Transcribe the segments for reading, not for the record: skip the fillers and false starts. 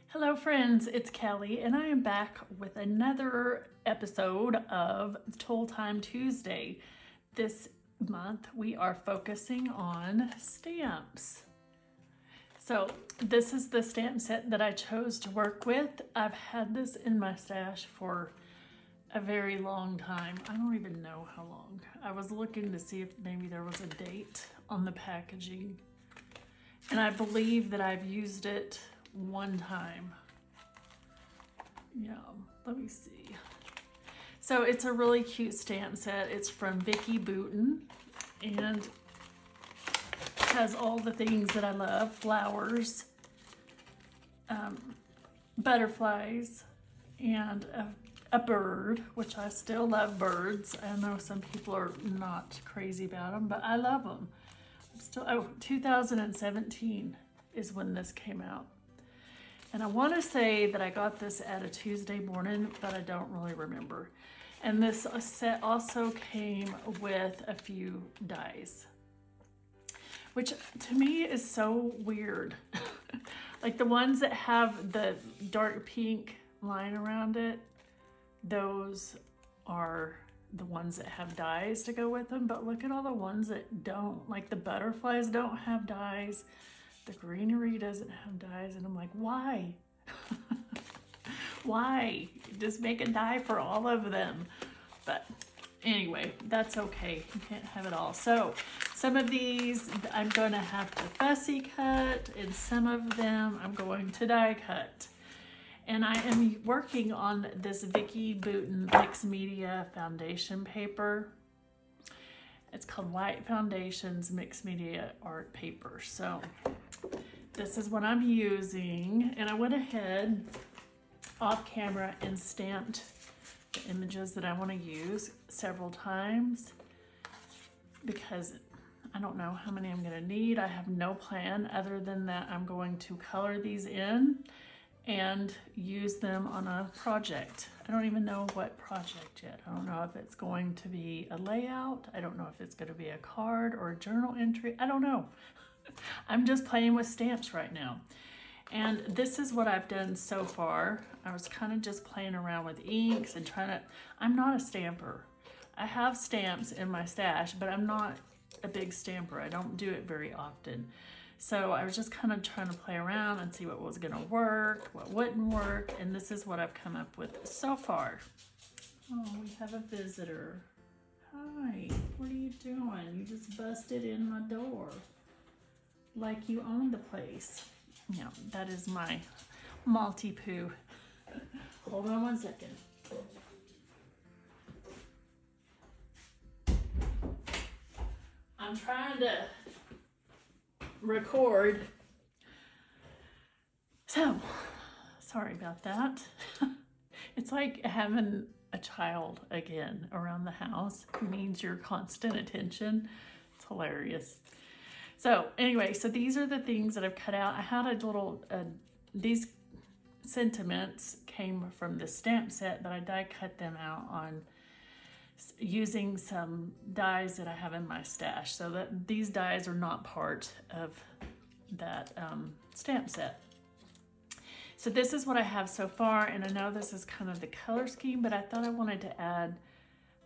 Hello friends, it's Kelly and I am back with another episode of Toll Time Tuesday. This month we are focusing on stamps. So this is the stamp set that I chose to work with. I've had this in my stash for a very long time. I don't even know how long. I was looking to see if maybe there was a date on the packaging. And I believe that I've used it one time. Yeah, let me see. So it's a really cute stamp set. It's from Vicki Boutin and has all the things that I love: flowers, butterflies, and a bird, which I still love birds. I know some people are not crazy about them, but I love them. Oh, 2017 is when this came out. And I want to say that I got this at a Tuesday morning, but I don't really remember. And this set also came with a few dies, which to me is so weird. Like the ones that have the dark pink line around it, those are the ones that have dies to go with them. But look at all the ones that don't. Like the butterflies don't have dies. The greenery doesn't have dies, and I'm like, why? Why? Just make a die for all of them. But anyway, that's okay. You can't have it all. So some of these I'm going to have to fussy cut, and some of them I'm going to die cut. And I am working on this Vicki Boutin Mixed Media Foundation paper. It's called White Foundations Mixed Media Art Paper. So this is what I'm using, and I went ahead off camera and stamped the images that I want to use several times because I don't know how many I'm going to need. I have no plan other than that I'm going to color these in and use them on a project. I don't even know what project yet. I don't know if it's going to be a layout. I don't know if it's going to be a card or a journal entry. I don't know. I'm just playing with stamps right now. And this is what I've done so far. I was kind of just playing around with inks and I'm not a stamper. I have stamps in my stash, but I'm not a big stamper. I don't do it very often. So I was just kind of trying to play around and see what was going to work, what wouldn't work, and this is what I've come up with so far. Oh, we have a visitor. Hi, what are you doing? You just busted in my door like you own the place. Yeah, that is my Maltipoo. Hold on one second. I'm trying to record. So, sorry about that. It's like having a child again around the house who needs your constant attention. It's hilarious. So anyway, so these are the things that I've cut out. I had a little, these sentiments came from the stamp set, but I die cut them out on using some dies that I have in my stash, so that these dies are not part of that stamp set. So this is what I have so far, and I know this is kind of the color scheme, but I thought I wanted to add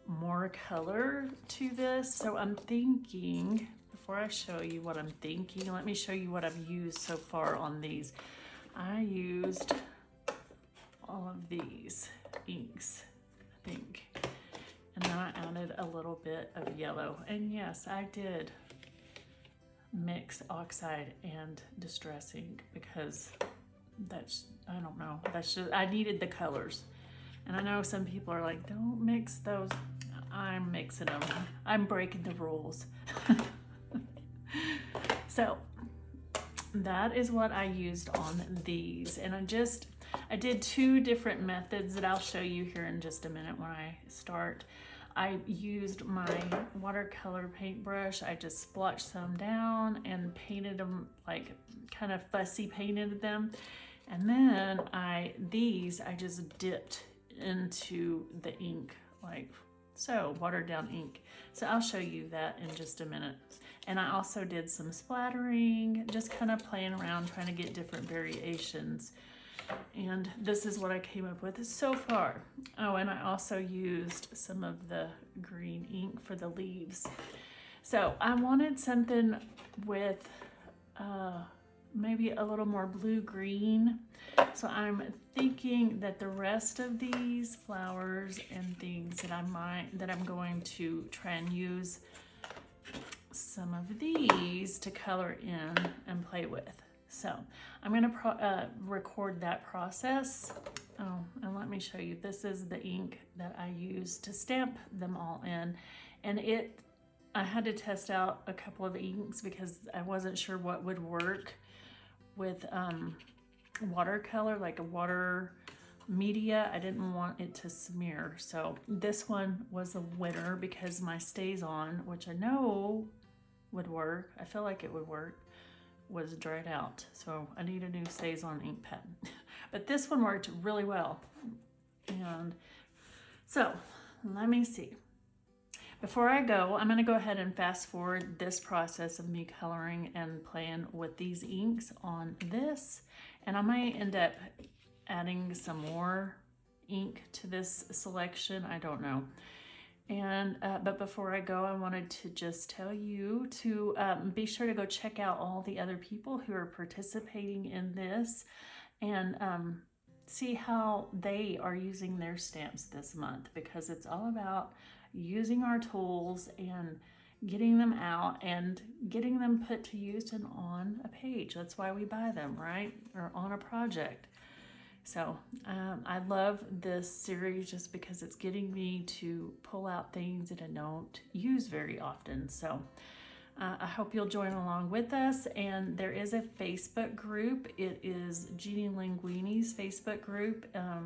more color to this. So I'm thinking, before I show you what I'm thinking, let me show you what I've used so far on these. I used all of these inks, I think. And then I added a little bit of yellow. And yes, I did mix oxide and distress ink because that's, I don't know, that's just, I needed the colors. And I know some people are like, don't mix those. I'm mixing them. I'm breaking the rules. So that is what I used on these. And I did two different methods that I'll show you here in just a minute when I start. I used my watercolor paintbrush. I just splotched some down and painted them, like kind of fussy painted them. And then I just dipped into the ink like So watered down ink. So I'll show you that in just a minute. And I also did some splattering, just kind of playing around, trying to get different variations. And this is what I came up with so far. Oh, and I also used some of the green ink for the leaves. So I wanted something with maybe a little more blue-green. So I'm thinking that the rest of these flowers and things that I'm going to try and use some of these to color in and play with. So I'm going to record that process. Oh, and let me show you. This is the ink that I used to stamp them all in. And I had to test out a couple of inks because I wasn't sure what would work with watercolor, like a water media. I didn't want it to smear. So this one was a winner because my Stays On, which I know would work, I feel like it would work, was dried out. So I need a new Stays On ink pen. But this one worked really well. And so let me see. Before I go, I'm going to go ahead and fast forward this process of me coloring and playing with these inks on this. And I might end up adding some more ink to this selection. I don't know. And but before I go, I wanted to just tell you to be sure to go check out all the other people who are participating in this and see how they are using their stamps this month, because it's all about using our tools and getting them out and getting them put to use and on a page. That's why we buy them, right? Or on a project. So I love this series just because it's getting me to pull out things that I don't use very often. So I hope you'll join along with us. And there is a Facebook group. It is Jeannie Linguini's Facebook group. I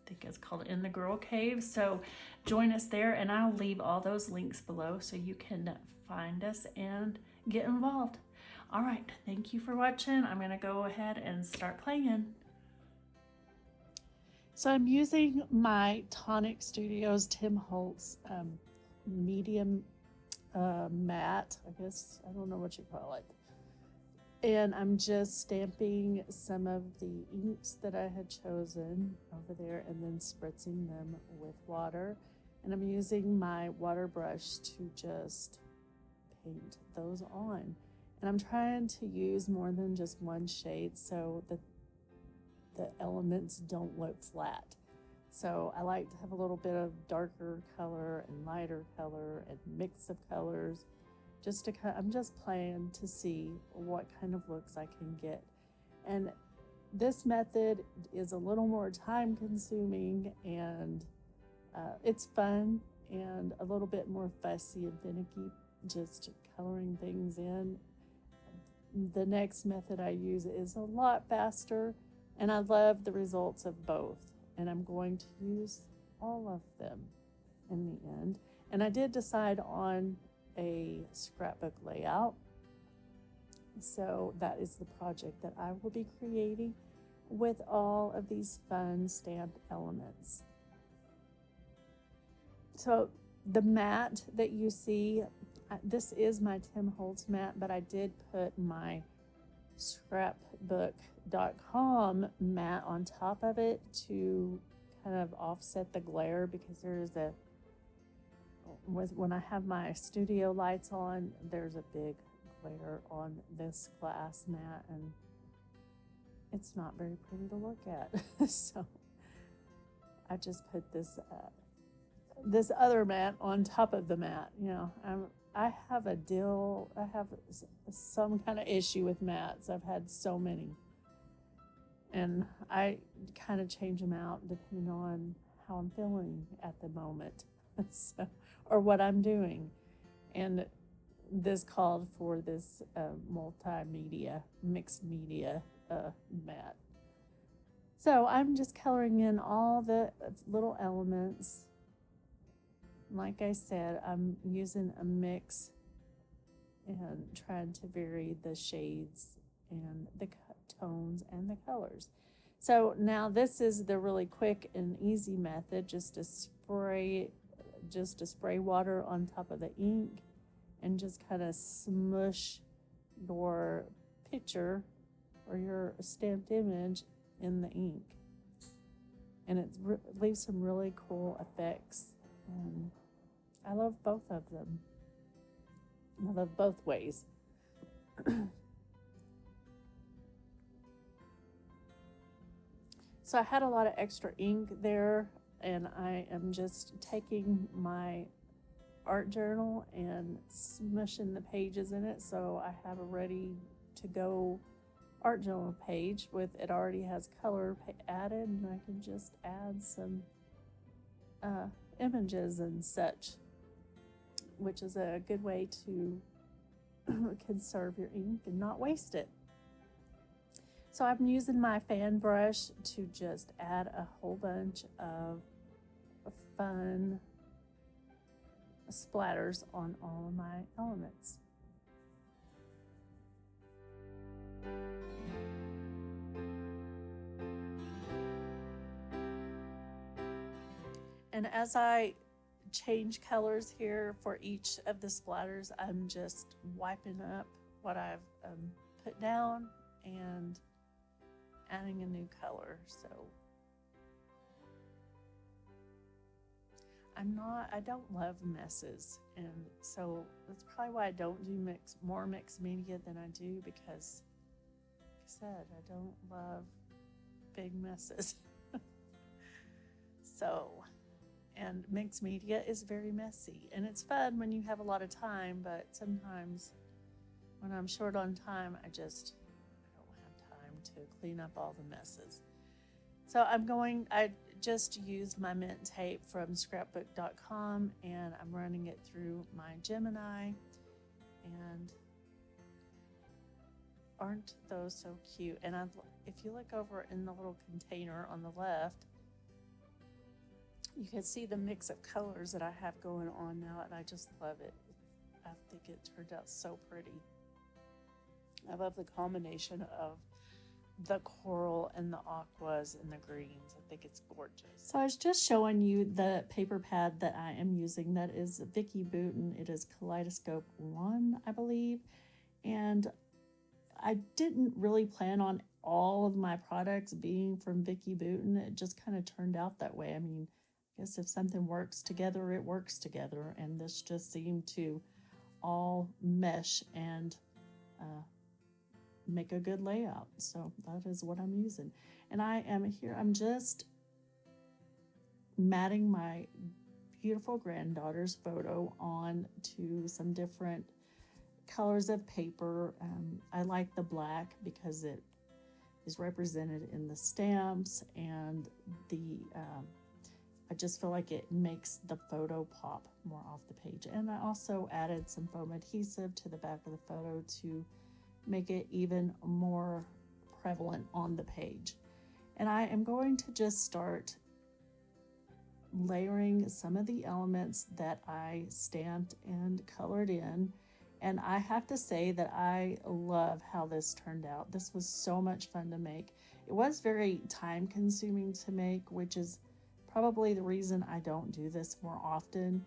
think it's called In the Girl Cave. So join us there, and I'll leave all those links below so you can find us and get involved. All right, thank you for watching. I'm gonna go ahead and start playing. So I'm using my Tonic Studios Tim Holtz medium matte, I guess, I don't know what you call it. And I'm just stamping some of the inks that I had chosen over there and then spritzing them with water. And I'm using my water brush to just paint those on. And I'm trying to use more than just one shade so that the elements don't look flat. So I like to have a little bit of darker color and lighter color and mix of colors. I'm just playing to see what kind of looks I can get. And this method is a little more time consuming, and it's fun and a little bit more fussy and finicky, just coloring things in. The next method I use is a lot faster, and I love the results of both. And I'm going to use all of them in the end. And I did decide on a scrapbook layout. So that is the project that I will be creating with all of these fun stamped elements. So the mat that you see, this is my Tim Holtz mat, but I did put my Scrapbook.com mat on top of it to kind of offset the glare, because when I have my studio lights on, there's a big glare on this glass mat, and it's not very pretty to look at. So I just put this other mat on top of the mat. You know, I have some kind of issue with mats. I've had so many, and I kind of change them out depending on how I'm feeling at the moment. So, or what I'm doing. And this called for this multimedia, mixed media mat. So I'm just coloring in all the little elements. Like I said, I'm using a mix and trying to vary the shades and the tones and the colors. So now this is the really quick and easy method, just to spray just to spray water on top of the ink and just kind of smush your picture or your stamped image in the ink. And it leaves some really cool effects. And I love both of them. I love both ways. So I had a lot of extra ink there, and I am just taking my art journal and smushing the pages in it, so I have a ready to go art journal page with it already has color added, and I can just add some images and such, which is a good way to conserve your ink and not waste it. So I'm using my fan brush to just add a whole bunch of fun splatters on all of my elements. And as I change colors here for each of the splatters, I'm just wiping up what I've put down and adding a new color. So I don't love messes, and so that's probably why I don't do more mixed media than I do, because like I said, I don't love big messes. So, and mixed media is very messy, and it's fun when you have a lot of time, but sometimes when I'm short on time, I don't have time to clean up all the messes. So I just used my mint tape from scrapbook.com, and I'm running it through my Gemini, and aren't those so cute? And if you look over in the little container on the left, you can see the mix of colors that I have going on now, and I just love it. I think it turned out so pretty. I love the combination of the coral and the aquas and the greens. I think it's gorgeous. So I was just showing you the paper pad that I am using. That is Vicki Boutin. It is Kaleidoscope 1, I believe. And I didn't really plan on all of my products being from Vicki Boutin. It just kind of turned out that way. I mean, I guess if something works together, it works together. And this just seemed to all mesh and make a good layout. So that is what I'm using. And I'm just matting my beautiful granddaughter's photo on to some different colors of paper. I like the black because it is represented in the stamps, and I just feel like it makes the photo pop more off the page. And I also added some foam adhesive to the back of the photo to make it even more prevalent on the page. And I am going to just start layering some of the elements that I stamped and colored in. And I have to say that I love how this turned out. This was so much fun to make. It was very time consuming to make, which is probably the reason I don't do this more often.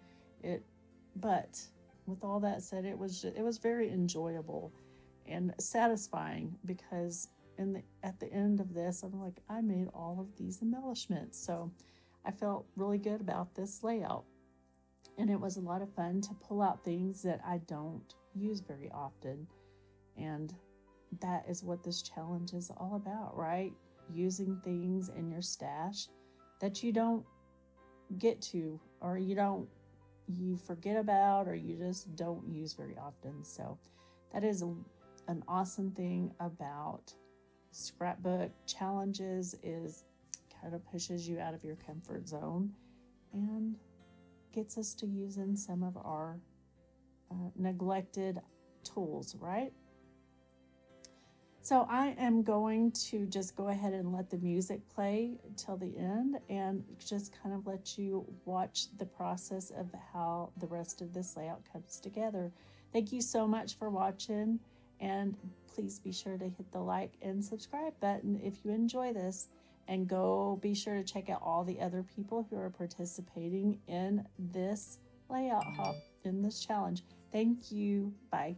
But with all that said, it was very enjoyable and satisfying, because at the end of this, I'm like, I made all of these embellishments. So I felt really good about this layout. And it was a lot of fun to pull out things that I don't use very often. And that is what this challenge is all about, right? Using things in your stash that you don't get to, or you forget about, or you just don't use very often. So that is an awesome thing about scrapbook challenges, is kind of pushes you out of your comfort zone and gets us to using some of our neglected tools, right? So I am going to just go ahead and let the music play till the end, and just kind of let you watch the process of how the rest of this layout comes together. Thank you so much for watching, and please be sure to hit the like and subscribe button if you enjoy this. and go be sure to check out all the other people who are participating in this layout hop, in this challenge. Thank you. Bye.